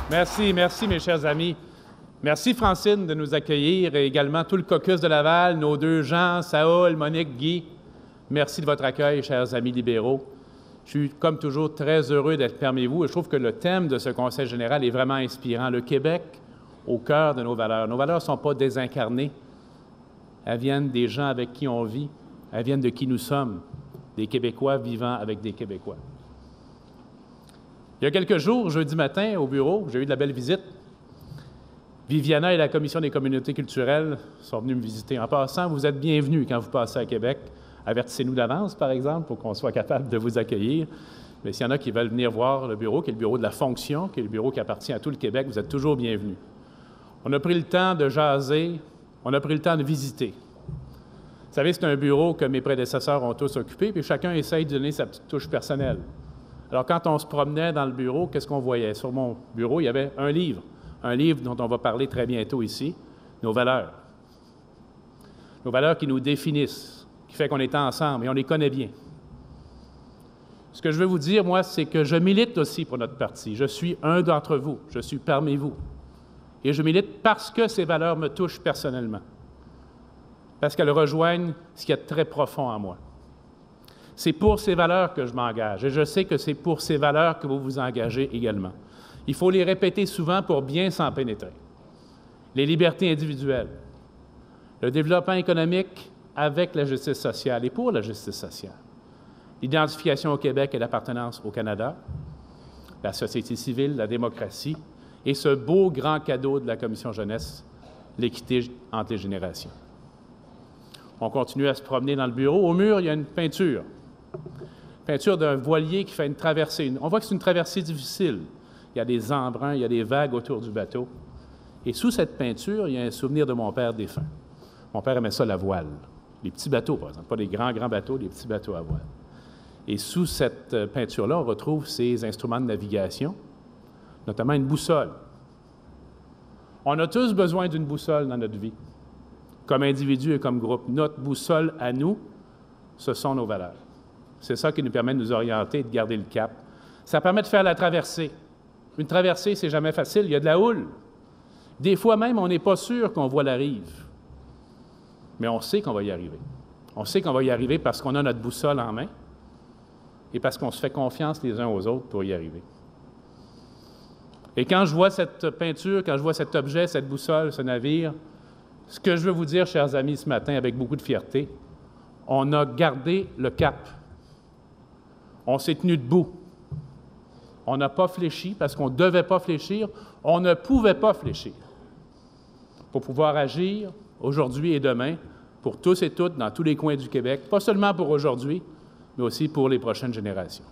Merci, merci, mes chers amis. Merci, Francine, de nous accueillir et également tout le caucus de Laval, nos deux Jean, Saoul, Monique, Guy. Merci de votre accueil, chers amis libéraux. Je suis, comme toujours, très heureux d'être parmi vous et je trouve que le thème de ce Conseil général est vraiment inspirant. Le Québec au cœur de nos valeurs. Nos valeurs ne sont pas désincarnées. Elles viennent des gens avec qui on vit. Elles viennent de qui nous sommes, des Québécois vivant avec des Québécois. Il y a quelques jours, jeudi matin, au bureau, j'ai eu de la belle visite. Viviana et la Commission des communautés culturelles sont venus me visiter. En passant, vous êtes bienvenus quand vous passez à Québec. Avertissez-nous d'avance, par exemple, pour qu'on soit capable de vous accueillir. Mais s'il y en a qui veulent venir voir le bureau, qui est le bureau de la fonction, qui est le bureau qui appartient à tout le Québec, vous êtes toujours bienvenus. On a pris le temps de jaser, on a pris le temps de visiter. Vous savez, c'est un bureau que mes prédécesseurs ont tous occupé, puis chacun essaye de donner sa petite touche personnelle. Alors, quand on se promenait dans le bureau, qu'est-ce qu'on voyait? Sur mon bureau, il y avait un livre dont on va parler très bientôt ici, nos valeurs. Nos valeurs qui nous définissent, qui fait qu'on est ensemble et on les connaît bien. Ce que je veux vous dire, moi, c'est que je milite aussi pour notre parti. Je suis un d'entre vous, je suis parmi vous. Et je milite parce que ces valeurs me touchent personnellement, parce qu'elles rejoignent ce qu'il y a de très profond en moi. C'est pour ces valeurs que je m'engage, et je sais que c'est pour ces valeurs que vous vous engagez également. Il faut les répéter souvent pour bien s'en pénétrer. Les libertés individuelles, le développement économique avec la justice sociale et pour la justice sociale, l'identification au Québec et l'appartenance au Canada, la société civile, la démocratie, et ce beau grand cadeau de la Commission jeunesse, l'équité entre les générations. On continue à se promener dans le bureau. Au mur, il y a une peinture. Peinture d'un voilier qui fait une traversée. On voit que c'est une traversée difficile. Il y a des embruns, il y a des vagues autour du bateau. Et sous cette peinture, il y a un souvenir de mon père défunt. Mon père aimait ça, la voile. Les petits bateaux, par exemple. Pas des grands bateaux, des petits bateaux à voile. Et sous cette peinture-là, on retrouve ces instruments de navigation, notamment une boussole. On a tous besoin d'une boussole dans notre vie, comme individu et comme groupe. Notre boussole à nous, ce sont nos valeurs. C'est ça qui nous permet de nous orienter et de garder le cap. Ça permet de faire la traversée. Une traversée, c'est jamais facile. Il y a de la houle. Des fois même, on n'est pas sûr qu'on voit la rive. Mais on sait qu'on va y arriver. On sait qu'on va y arriver parce qu'on a notre boussole en main et parce qu'on se fait confiance les uns aux autres pour y arriver. Et quand je vois cette peinture, quand je vois cet objet, cette boussole, ce navire, ce que je veux vous dire, chers amis, ce matin, avec beaucoup de fierté, on a gardé le cap. On s'est tenu debout. On n'a pas fléchi parce qu'on ne devait pas fléchir. On ne pouvait pas fléchir pour pouvoir agir aujourd'hui et demain pour tous et toutes dans tous les coins du Québec, pas seulement pour aujourd'hui, mais aussi pour les prochaines générations.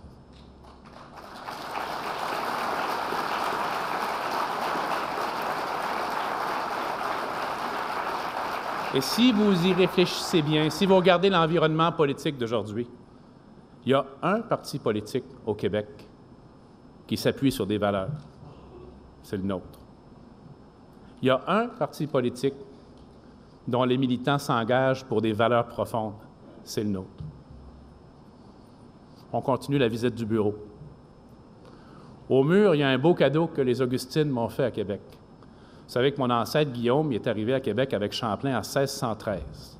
Et si vous y réfléchissez bien, si vous regardez l'environnement politique d'aujourd'hui, il y a un parti politique au Québec qui s'appuie sur des valeurs. C'est le nôtre. Il y a un parti politique dont les militants s'engagent pour des valeurs profondes. C'est le nôtre. On continue la visite du bureau. Au mur, il y a un beau cadeau que les Augustines m'ont fait à Québec. Vous savez que mon ancêtre, Guillaume, il est arrivé à Québec avec Champlain en 1613.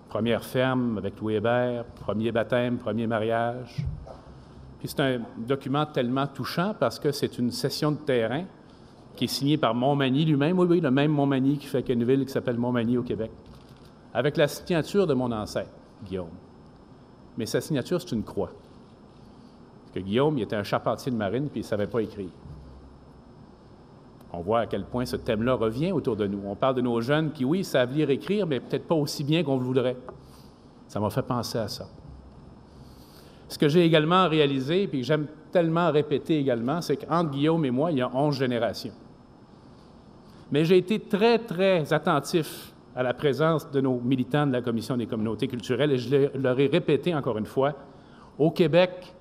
Première ferme avec Louis Hébert, premier baptême, premier mariage. Puis c'est un document tellement touchant parce que c'est une cession de terrain qui est signée par Montmagny lui-même. Oui, le même Montmagny qui fait qu'il y a une ville qui s'appelle Montmagny au Québec. Avec la signature de mon ancêtre, Guillaume. Mais sa signature, c'est une croix. Parce que Guillaume, il était un charpentier de marine puis il ne savait pas écrire. On voit à quel point ce thème-là revient autour de nous. On parle de nos jeunes qui, oui, savent lire et écrire, mais peut-être pas aussi bien qu'on le voudrait. Ça m'a fait penser à ça. Ce que j'ai également réalisé, puis que j'aime tellement répéter également, c'est qu'entre Guillaume et moi, il y a 11 générations. Mais j'ai été très, très attentif à la présence de nos militants de la Commission des communautés culturelles et je leur ai répété encore une fois, au Québec,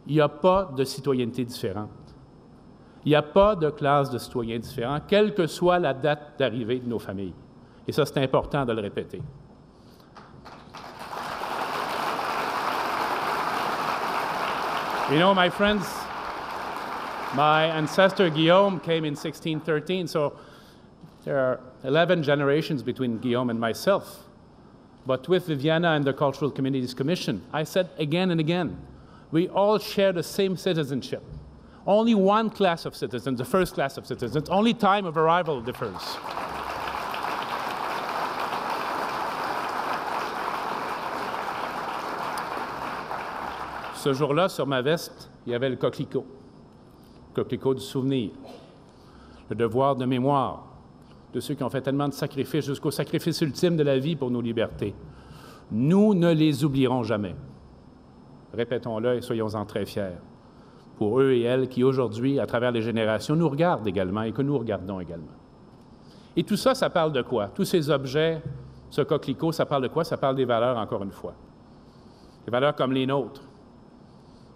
il n'y a pas de citoyenneté différente. Il n'y a pas de classe de citoyens différents, quelle que soit la date d'arrivée de nos familles. Et ça, c'est important de le répéter. You know, my friends, My ancestor Guillaume came in 1613, so there are 11 generations between Guillaume and myself. But with Viviana and the Cultural Communities Commission, I said again and again, we all share the same citizenship. Only one class of citizens, the first class of citizens, only time of arrival differs. Ce jour-là, sur ma veste, il y avait le coquelicot du souvenir, le devoir de mémoire de ceux qui ont fait tellement de sacrifices jusqu'au sacrifice ultime de la vie pour nos libertés. Nous ne les oublierons jamais. Répétons-le et soyons-en très fiers. Pour eux et elles qui, aujourd'hui, à travers les générations, nous regardent également et que nous regardons également. Et tout ça, ça parle de quoi? Tous ces objets, ce coquelicot, ça parle de quoi? Ça parle des valeurs, encore une fois. Des valeurs comme les nôtres.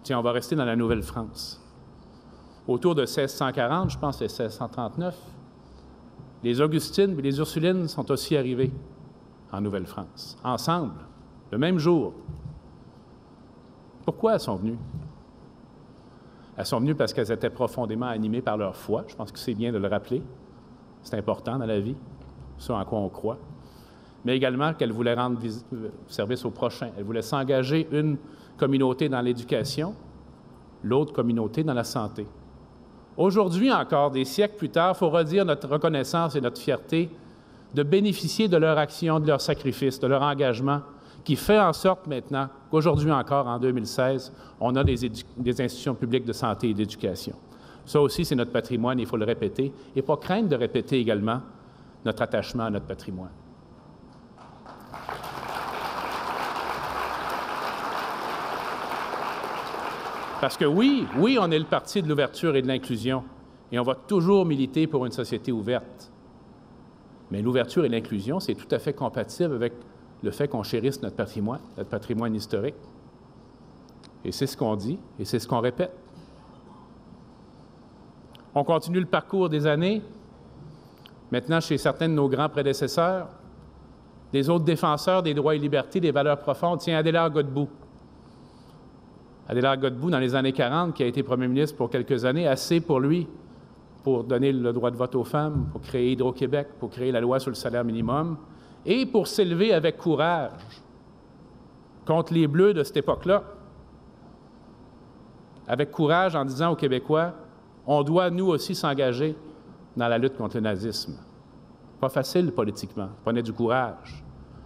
Tiens, on va rester dans la Nouvelle-France. Autour de 1640, je pense que c'est 1639, les Augustines et les Ursulines sont aussi arrivées en Nouvelle-France, ensemble, le même jour. Pourquoi elles sont venues? Elles sont venues parce qu'elles étaient profondément animées par leur foi. Je pense que c'est bien de le rappeler. C'est important dans la vie, ce en quoi on croit. Mais également qu'elles voulaient rendre service au prochain. Elles voulaient s'engager, une communauté dans l'éducation, l'autre communauté dans la santé. Aujourd'hui encore, des siècles plus tard, il faut redire notre reconnaissance et notre fierté de bénéficier de leur action, de leur sacrifice, de leur engagement, qui fait en sorte maintenant qu'aujourd'hui encore, en 2016, on a des institutions publiques de santé et d'éducation. Ça aussi, c'est notre patrimoine, il faut le répéter, et pas craindre de répéter également notre attachement à notre patrimoine. Parce que oui, on est le parti de l'ouverture et de l'inclusion, et on va toujours militer pour une société ouverte. Mais l'ouverture et l'inclusion, c'est tout à fait compatible avec le fait qu'on chérisse notre patrimoine historique. Et c'est ce qu'on dit, et c'est ce qu'on répète. On continue le parcours des années. Maintenant, chez certains de nos grands prédécesseurs, des autres défenseurs des droits et libertés, des valeurs profondes, tiens, Adélard Godbout. Adélard Godbout, dans les années 40, qui a été premier ministre pour quelques années, assez pour lui, pour donner le droit de vote aux femmes, pour créer Hydro-Québec, pour créer la loi sur le salaire minimum, et pour s'élever avec courage contre les Bleus de cette époque-là, avec courage en disant aux Québécois, on doit nous aussi s'engager dans la lutte contre le nazisme. Pas facile politiquement, ça prenait du courage,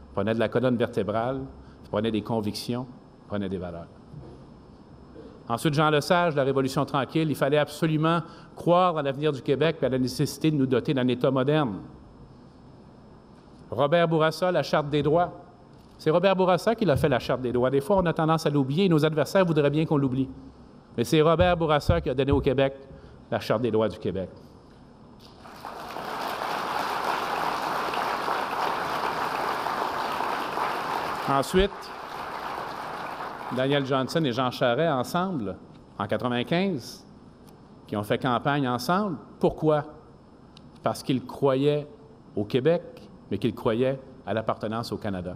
ça prenait de la colonne vertébrale, ça prenait des convictions, ça prenait des valeurs. Ensuite, Jean Lesage, la Révolution tranquille, il fallait absolument croire à l'avenir du Québec et à la nécessité de nous doter d'un État moderne. Robert Bourassa, la Charte des droits. C'est Robert Bourassa qui l'a fait, la Charte des droits. Des fois, on a tendance à l'oublier et nos adversaires voudraient bien qu'on l'oublie. Mais c'est Robert Bourassa qui a donné au Québec la Charte des droits du Québec. Ensuite, Daniel Johnson et Jean Charest ensemble, en 1995, qui ont fait campagne ensemble. Pourquoi? Parce qu'ils croyaient au Québec, mais qu'ils croyaient à l'appartenance au Canada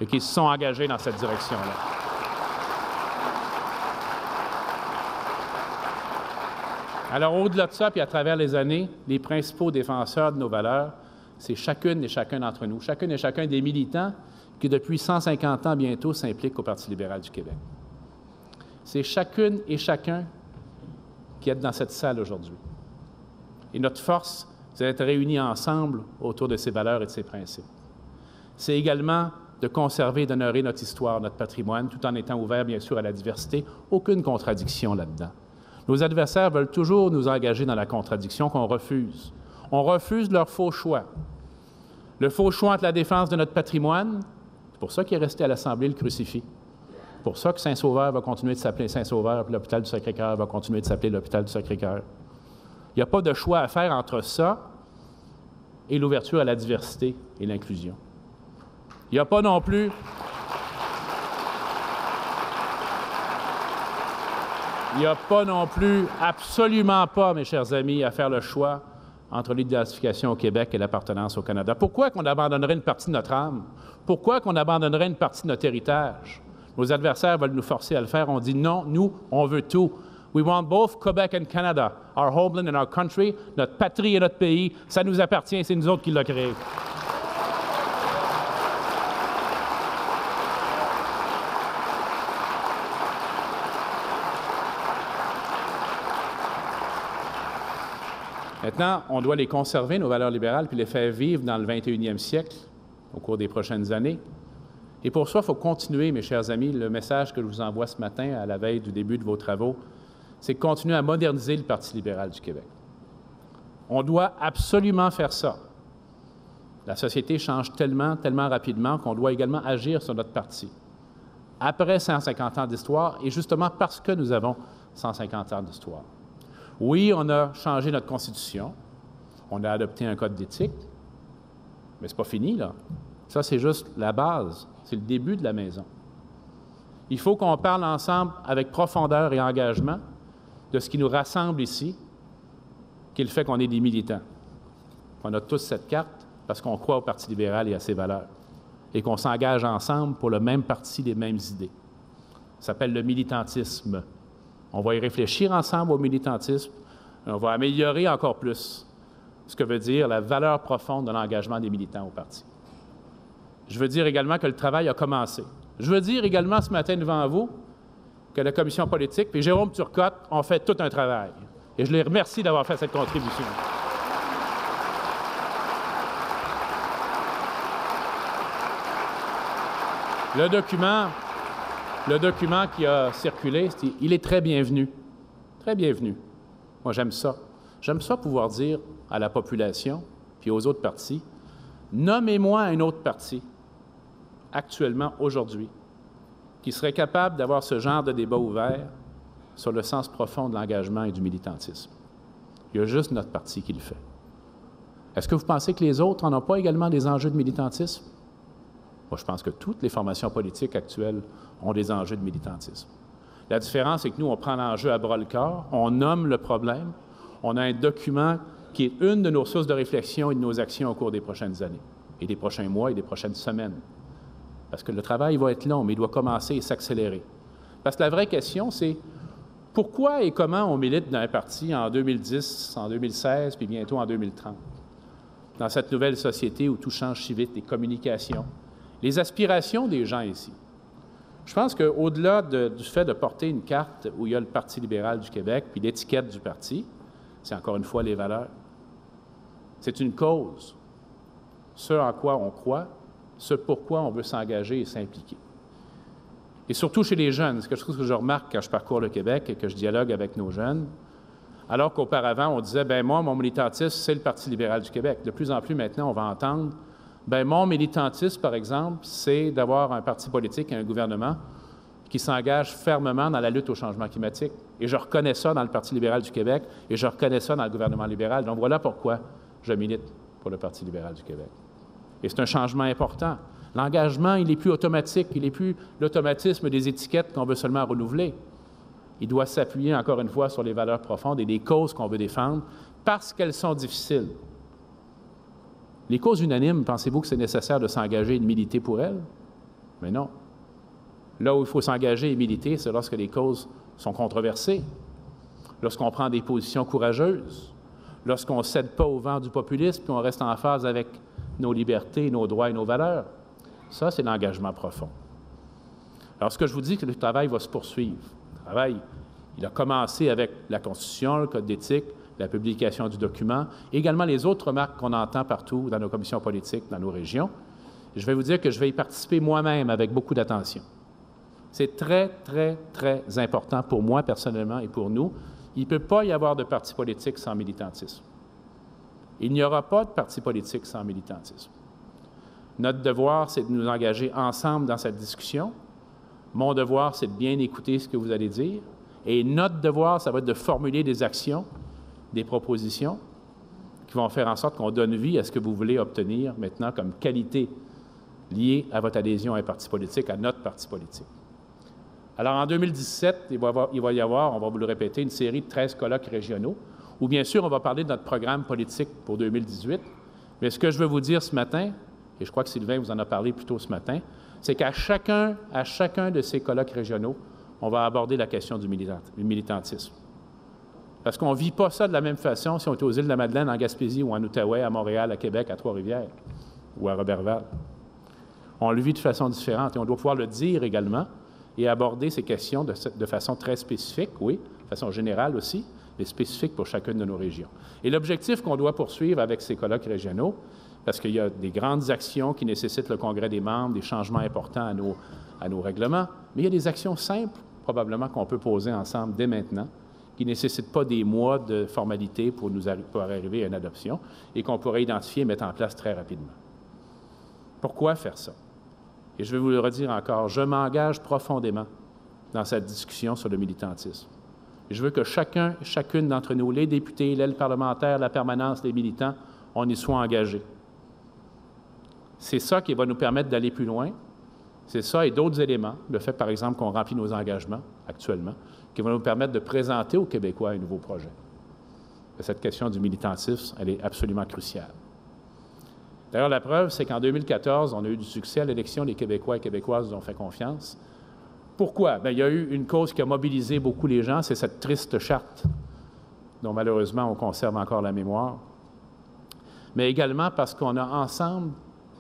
et qu'ils se sont engagés dans cette direction-là. Alors, au-delà de ça, puis à travers les années, les principaux défenseurs de nos valeurs, c'est chacune et chacun d'entre nous, chacune et chacun des militants qui, depuis 150 ans bientôt, s'impliquent au Parti libéral du Québec. C'est chacune et chacun qui est dans cette salle aujourd'hui. Et notre force, c'est d'être réunis ensemble autour de ces valeurs et de ces principes. C'est également de conserver et d'honorer notre histoire, notre patrimoine, tout en étant ouvert, bien sûr, à la diversité. Aucune contradiction là-dedans. Nos adversaires veulent toujours nous engager dans la contradiction qu'on refuse. On refuse leur faux choix. Le faux choix entre la défense de notre patrimoine, c'est pour ça qu'il est resté à l'Assemblée le crucifix. C'est pour ça que Saint-Sauveur va continuer de s'appeler Saint-Sauveur, puis l'hôpital du Sacré-Cœur va continuer de s'appeler l'hôpital du Sacré-Cœur. Il n'y a pas de choix à faire entre ça et l'ouverture à la diversité et l'inclusion. Il n'y a pas non plus... Il n'y a pas non plus, absolument pas, mes chers amis, à faire le choix entre l'identification au Québec et l'appartenance au Canada. Pourquoi qu'on abandonnerait une partie de notre âme? Pourquoi qu'on abandonnerait une partie de notre héritage? Nos adversaires veulent nous forcer à le faire. On dit non, nous, on veut tout. We want both Quebec and Canada, our homeland and our country, notre patrie et notre pays. Ça nous appartient, c'est nous autres qui l'avons créé. Maintenant, on doit les conserver, nos valeurs libérales, puis les faire vivre dans le 21e siècle, au cours des prochaines années. Et pour ça, il faut continuer, mes chers amis, le message que je vous envoie ce matin, à la veille du début de vos travaux, c'est de continuer à moderniser le Parti libéral du Québec. On doit absolument faire ça. La société change tellement, tellement rapidement qu'on doit également agir sur notre parti. Après 150 ans d'histoire, et justement parce que nous avons 150 ans d'histoire. Oui, on a changé notre Constitution, on a adopté un code d'éthique, mais c'est pas fini, là. Ça, c'est juste la base, c'est le début de la maison. Il faut qu'on parle ensemble avec profondeur et engagement de ce qui nous rassemble ici, qui est le fait qu'on est des militants. On a tous cette carte parce qu'on croit au Parti libéral et à ses valeurs, et qu'on s'engage ensemble pour le même parti, les mêmes idées. Ça s'appelle le militantisme. On va y réfléchir ensemble au militantisme, et on va améliorer encore plus ce que veut dire la valeur profonde de l'engagement des militants au parti. Je veux dire également que le travail a commencé. Je veux dire également ce matin devant vous que la commission politique et Jérôme Turcotte ont fait tout un travail. Et je les remercie d'avoir fait cette contribution. Le document qui a circulé, il est très bienvenu. Très bienvenu. Moi, j'aime ça. J'aime ça pouvoir dire à la population, puis aux autres partis, nommez-moi un autre parti, actuellement, aujourd'hui, qui serait capable d'avoir ce genre de débat ouvert sur le sens profond de l'engagement et du militantisme. Il y a juste notre parti qui le fait. Est-ce que vous pensez que les autres n'en ont pas également des enjeux de militantisme? Moi, je pense que toutes les formations politiques actuelles ont des enjeux de militantisme. La différence, c'est que nous, on prend l'enjeu à bras-le-corps, on nomme le problème, on a un document qui est une de nos sources de réflexion et de nos actions au cours des prochaines années, et des prochains mois et des prochaines semaines. Parce que le travail va être long, mais il doit commencer et s'accélérer. Parce que la vraie question, c'est pourquoi et comment on milite dans un parti en 2010, en 2016, puis bientôt en 2030? Dans cette nouvelle société où tout change si vite, les communications, les aspirations des gens ici. Je pense qu'au-delà du fait de porter une carte où il y a le Parti libéral du Québec, puis l'étiquette du parti, c'est encore une fois les valeurs. C'est une cause, ce en quoi on croit, ce pourquoi on veut s'engager et s'impliquer. Et surtout chez les jeunes, c'est quelque chose que je remarque quand je parcours le Québec et que je dialogue avec nos jeunes, alors qu'auparavant, on disait, bien moi, mon militantisme, c'est le Parti libéral du Québec. De plus en plus, maintenant, on va entendre, bien mon militantisme, par exemple, c'est d'avoir un parti politique et un gouvernement qui s'engage fermement dans la lutte au changement climatique. Et je reconnais ça dans le Parti libéral du Québec et je reconnais ça dans le gouvernement libéral. Donc voilà pourquoi je milite pour le Parti libéral du Québec. Et c'est un changement important. L'engagement, il n'est plus automatique, il n'est plus l'automatisme des étiquettes qu'on veut seulement renouveler. Il doit s'appuyer, encore une fois, sur les valeurs profondes et les causes qu'on veut défendre parce qu'elles sont difficiles. Les causes unanimes, pensez-vous que c'est nécessaire de s'engager et de militer pour elles? Mais non. Là où il faut s'engager et militer, c'est lorsque les causes sont controversées, lorsqu'on prend des positions courageuses, lorsqu'on ne cède pas au vent du populisme puis on reste en phase avec nos libertés, nos droits et nos valeurs. Ça, c'est l'engagement profond. Alors, ce que je vous dis, c'est que le travail va se poursuivre. Le travail, il a commencé avec la Constitution, le Code d'éthique, la publication du document, et également les autres remarques qu'on entend partout dans nos commissions politiques, dans nos régions. Je vais vous dire que je vais y participer moi-même avec beaucoup d'attention. C'est très, très, très important pour moi personnellement et pour nous. Il ne peut pas y avoir de parti politique sans militantisme. Il n'y aura pas de parti politique sans militantisme. Notre devoir, c'est de nous engager ensemble dans cette discussion. Mon devoir, c'est de bien écouter ce que vous allez dire. Et notre devoir, ça va être de formuler des actions, des propositions qui vont faire en sorte qu'on donne vie à ce que vous voulez obtenir maintenant comme qualité liée à votre adhésion à un parti politique, à notre parti politique. Alors, en 2017, il va y avoir, on va vous le répéter, une série de 13 colloques régionaux où, bien sûr, on va parler de notre programme politique pour 2018. Mais ce que je veux vous dire ce matin, et je crois que Sylvain vous en a parlé plus tôt ce matin, c'est qu'à chacun de ces colloques régionaux, on va aborder la question du militantisme. Parce qu'on ne vit pas ça de la même façon si on est aux îles de la Madeleine, en Gaspésie, ou en Outaouais, à Montréal, à Québec, à Trois-Rivières, ou à Roberval. On le vit de façon différente et on doit pouvoir le dire également et aborder ces questions de façon très spécifique, oui, de façon générale aussi, mais spécifique pour chacune de nos régions. Et l'objectif qu'on doit poursuivre avec ces colloques régionaux, parce qu'il y a des grandes actions qui nécessitent le congrès des membres, des changements importants à nos règlements, mais il y a des actions simples, probablement, qu'on peut poser ensemble dès maintenant, qui ne nécessitent pas des mois de formalité pour arriver à une adoption et qu'on pourrait identifier et mettre en place très rapidement. Pourquoi faire ça? Et je vais vous le redire encore, je m'engage profondément dans cette discussion sur le militantisme. Et je veux que chacune d'entre nous, les députés, l'aile parlementaire, la permanence, les militants, on y soit engagés. C'est ça qui va nous permettre d'aller plus loin. C'est ça et d'autres éléments, le fait, par exemple, qu'on remplit nos engagements actuellement, qui vont nous permettre de présenter aux Québécois un nouveau projet. Cette question du militantisme, elle est absolument cruciale. D'ailleurs, la preuve, c'est qu'en 2014, on a eu du succès à l'élection. Les Québécois et Québécoises nous ont fait confiance. Pourquoi? Bien, il y a eu une cause qui a mobilisé beaucoup les gens, c'est cette triste charte dont malheureusement on conserve encore la mémoire, mais également parce qu'on a ensemble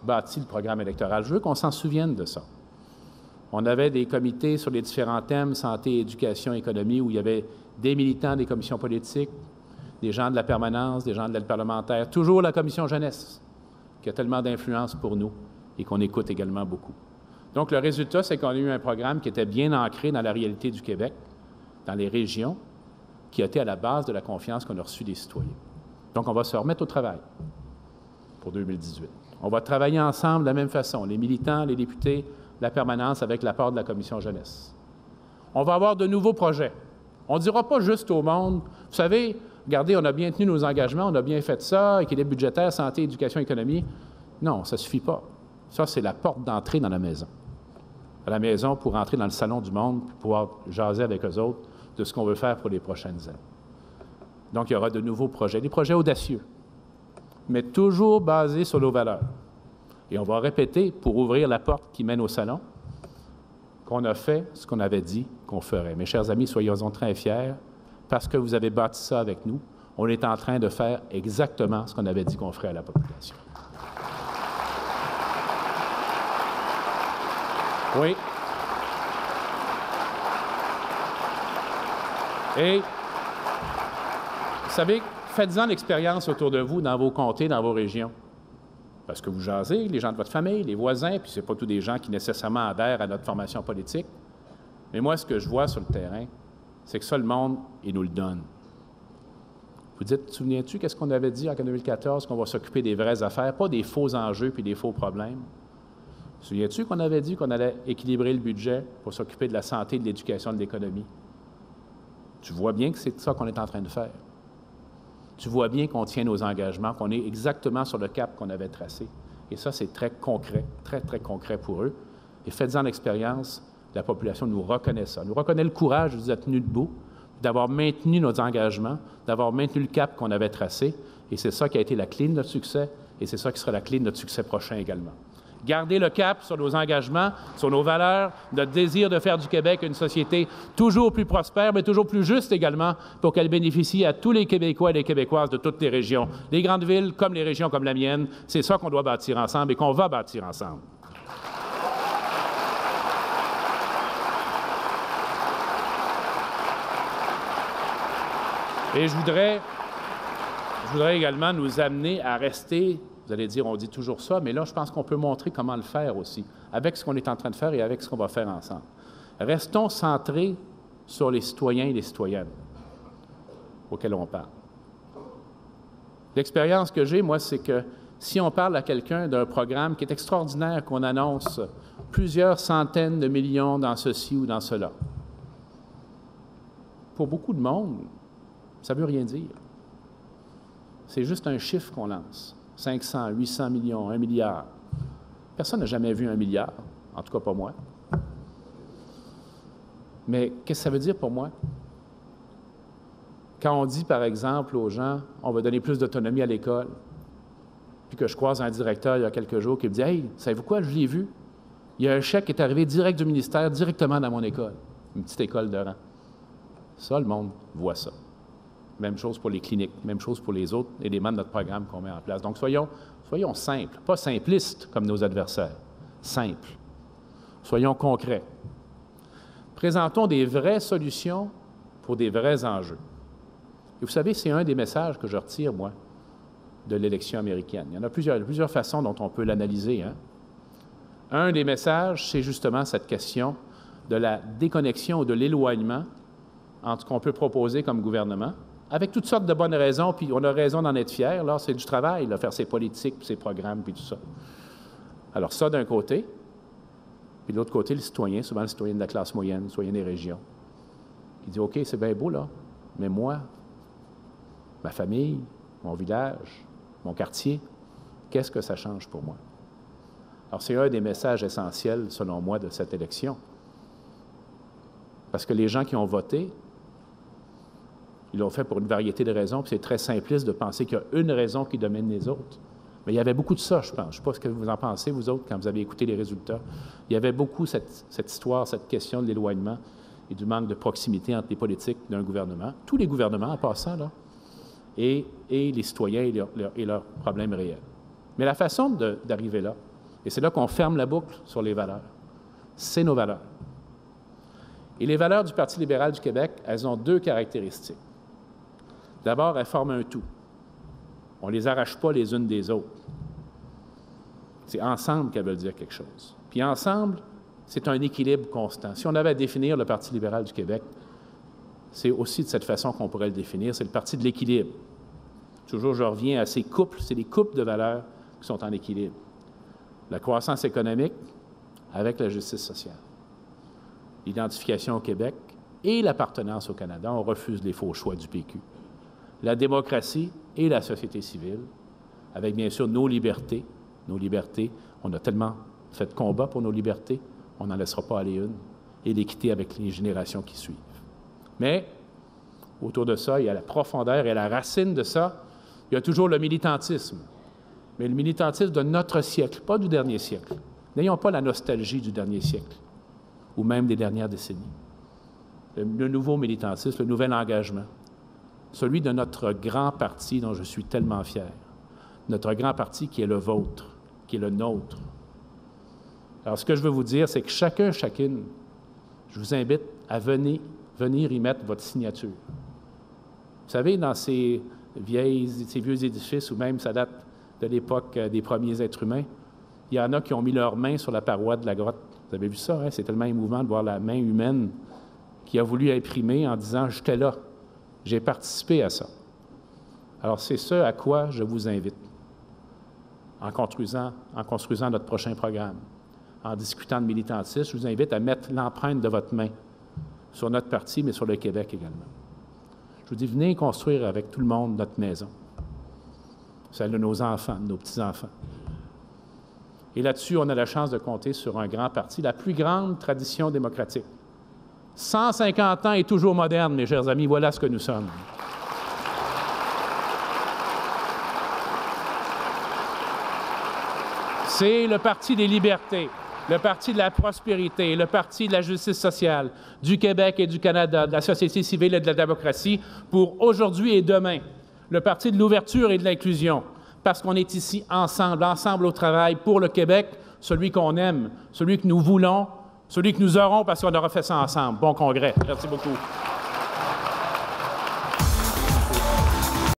bâti le programme électoral. Je veux qu'on s'en souvienne de ça. On avait des comités sur les différents thèmes, santé, éducation, économie, où il y avait des militants des commissions politiques, des gens de la permanence, des gens de l'aile parlementaire, toujours la commission jeunesse, qui a tellement d'influence pour nous et qu'on écoute également beaucoup. Donc, le résultat, c'est qu'on a eu un programme qui était bien ancré dans la réalité du Québec, dans les régions, qui a été à la base de la confiance qu'on a reçue des citoyens. Donc, on va se remettre au travail pour 2018. On va travailler ensemble de la même façon, les militants, les députés, la permanence avec l'apport de la commission jeunesse. On va avoir de nouveaux projets. On ne dira pas juste au monde, vous savez, regardez, on a bien tenu nos engagements, on a bien fait ça, équilibre budgétaire, santé, éducation, économie. Non, ça ne suffit pas. Ça, c'est la porte d'entrée dans la maison. À la maison pour entrer dans le salon du monde, pour pouvoir jaser avec eux autres de ce qu'on veut faire pour les prochaines années. Donc, il y aura de nouveaux projets, des projets audacieux, mais toujours basés sur nos valeurs. Et on va répéter, pour ouvrir la porte qui mène au salon, qu'on a fait ce qu'on avait dit qu'on ferait. Mes chers amis, soyons-en très fiers, parce que vous avez bâti ça avec nous. On est en train de faire exactement ce qu'on avait dit qu'on ferait à la population. Oui. Et, vous savez, faites-en l'expérience autour de vous, dans vos comtés, dans vos régions. Parce que vous jasez, les gens de votre famille, les voisins, puis ce n'est pas tous des gens qui nécessairement adhèrent à notre formation politique. Mais moi, ce que je vois sur le terrain, c'est que ça, le monde, il nous le donne. Vous dites, souviens-tu qu'est-ce qu'on avait dit en 2014, qu'on va s'occuper des vraies affaires, pas des faux enjeux puis des faux problèmes? Souviens-tu qu'on avait dit qu'on allait équilibrer le budget pour s'occuper de la santé, de l'éducation, de l'économie? Tu vois bien que c'est ça qu'on est en train de faire. Tu vois bien qu'on tient nos engagements, qu'on est exactement sur le cap qu'on avait tracé. Et ça, c'est très concret, très, très concret pour eux. Et faites-en l'expérience, la population nous reconnaît ça. Nous reconnaît le courage de nous être tenus debout, d'avoir maintenu nos engagements, d'avoir maintenu le cap qu'on avait tracé. Et c'est ça qui a été la clé de notre succès, et c'est ça qui sera la clé de notre succès prochain également. Garder le cap sur nos engagements, sur nos valeurs, notre désir de faire du Québec une société toujours plus prospère, mais toujours plus juste également, pour qu'elle bénéficie à tous les Québécois et les Québécoises de toutes les régions, les grandes villes comme les régions comme la mienne. C'est ça qu'on doit bâtir ensemble et qu'on va bâtir ensemble. Et je voudrais également nous amener à rester. Vous allez dire, on dit toujours ça, mais là, je pense qu'on peut montrer comment le faire aussi, avec ce qu'on est en train de faire et avec ce qu'on va faire ensemble. Restons centrés sur les citoyens et les citoyennes auxquels on parle. L'expérience que j'ai, moi, c'est que si on parle à quelqu'un d'un programme qui est extraordinaire, qu'on annonce plusieurs centaines de millions dans ceci ou dans cela, pour beaucoup de monde, ça ne veut rien dire. C'est juste un chiffre qu'on lance. 500, 800 millions, 1 milliard. Personne n'a jamais vu 1 milliard, en tout cas pas moi. Mais qu'est-ce que ça veut dire pour moi? Quand on dit, par exemple, aux gens, on va donner plus d'autonomie à l'école, puis que je croise un directeur il y a quelques jours qui me dit « Hey, savez-vous quoi, je l'ai vu. Il y a un chèque qui est arrivé direct du ministère, directement dans mon école. Une petite école de rang. » Ça, le monde voit ça. Même chose pour les cliniques, même chose pour les autres éléments de notre programme qu'on met en place. Donc, soyons simples, pas simplistes comme nos adversaires, simples. Soyons concrets. Présentons des vraies solutions pour des vrais enjeux. Et vous savez, c'est un des messages que je retire, moi, de l'élection américaine. Il y en a plusieurs façons dont on peut l'analyser, hein? Un des messages, c'est justement cette question de la déconnexion ou de l'éloignement entre ce qu'on peut proposer comme gouvernement, avec toutes sortes de bonnes raisons, puis on a raison d'en être fiers. Là, c'est du travail, là, faire ses politiques, puis ses programmes, puis tout ça. Alors ça, d'un côté, puis de l'autre côté, le citoyen, souvent le citoyen de la classe moyenne, le citoyen des régions, qui dit « OK, c'est bien beau, là, mais moi, ma famille, mon village, mon quartier, qu'est-ce que ça change pour moi? » Alors, c'est un des messages essentiels, selon moi, de cette élection. Parce que les gens qui ont voté, ils l'ont fait pour une variété de raisons, puis c'est très simpliste de penser qu'il y a une raison qui domine les autres. Mais il y avait beaucoup de ça, je pense. Je ne sais pas ce que vous en pensez, vous autres, quand vous avez écouté les résultats. Il y avait beaucoup cette histoire, cette question de l'éloignement et du manque de proximité entre les politiques d'un gouvernement, tous les gouvernements en passant, là, et les citoyens et leurs problèmes réels. Mais la façon d'arriver là, et c'est là qu'on ferme la boucle sur les valeurs, c'est nos valeurs. Et les valeurs du Parti libéral du Québec, elles ont deux caractéristiques. D'abord, elles forment un tout. On ne les arrache pas les unes des autres. C'est ensemble qu'elles veulent dire quelque chose. Puis ensemble, c'est un équilibre constant. Si on avait à définir le Parti libéral du Québec, c'est aussi de cette façon qu'on pourrait le définir, c'est le parti de l'équilibre. Toujours, je reviens à ces couples, c'est les couples de valeurs qui sont en équilibre. La croissance économique avec la justice sociale. L'identification au Québec et l'appartenance au Canada. On refuse les faux choix du PQ. La démocratie et la société civile, avec bien sûr nos libertés. Nos libertés, on a tellement fait de combat pour nos libertés, on n'en laissera pas aller une. Et l'équité avec les générations qui suivent. Mais, autour de ça, il y a la profondeur et la racine de ça, il y a toujours le militantisme. Mais le militantisme de notre siècle, pas du dernier siècle. N'ayons pas la nostalgie du dernier siècle, ou même des dernières décennies. Le nouveau militantisme, le nouvel engagement, celui de notre grand parti dont je suis tellement fier. Notre grand parti qui est le vôtre, qui est le nôtre. Alors, ce que je veux vous dire, c'est que chacune, je vous invite à venir y mettre votre signature. Vous savez, dans ces vieux édifices, ou même ça date de l'époque des premiers êtres humains, il y en a qui ont mis leurs mains sur la paroi de la grotte. Vous avez vu ça, hein? C'est tellement émouvant de voir la main humaine qui a voulu imprimer en disant « j'étais là, j'ai participé à ça ». Alors, c'est ce à quoi je vous invite, en construisant notre prochain programme, en discutant de militantisme, je vous invite à mettre l'empreinte de votre main sur notre parti, mais sur le Québec également. Je vous dis, venez construire avec tout le monde notre maison, celle de nos enfants, de nos petits-enfants. Et là-dessus, on a la chance de compter sur un grand parti, la plus grande tradition démocratique. 150 ans et toujours moderne, mes chers amis, voilà ce que nous sommes. C'est le Parti des libertés, le Parti de la prospérité, le Parti de la justice sociale, du Québec et du Canada, de la société civile et de la démocratie pour aujourd'hui et demain. Le Parti de l'ouverture et de l'inclusion, parce qu'on est ici ensemble au travail pour le Québec, celui qu'on aime, celui que nous voulons, celui que nous aurons parce qu'on aura fait ça ensemble. Bon congrès. Merci beaucoup.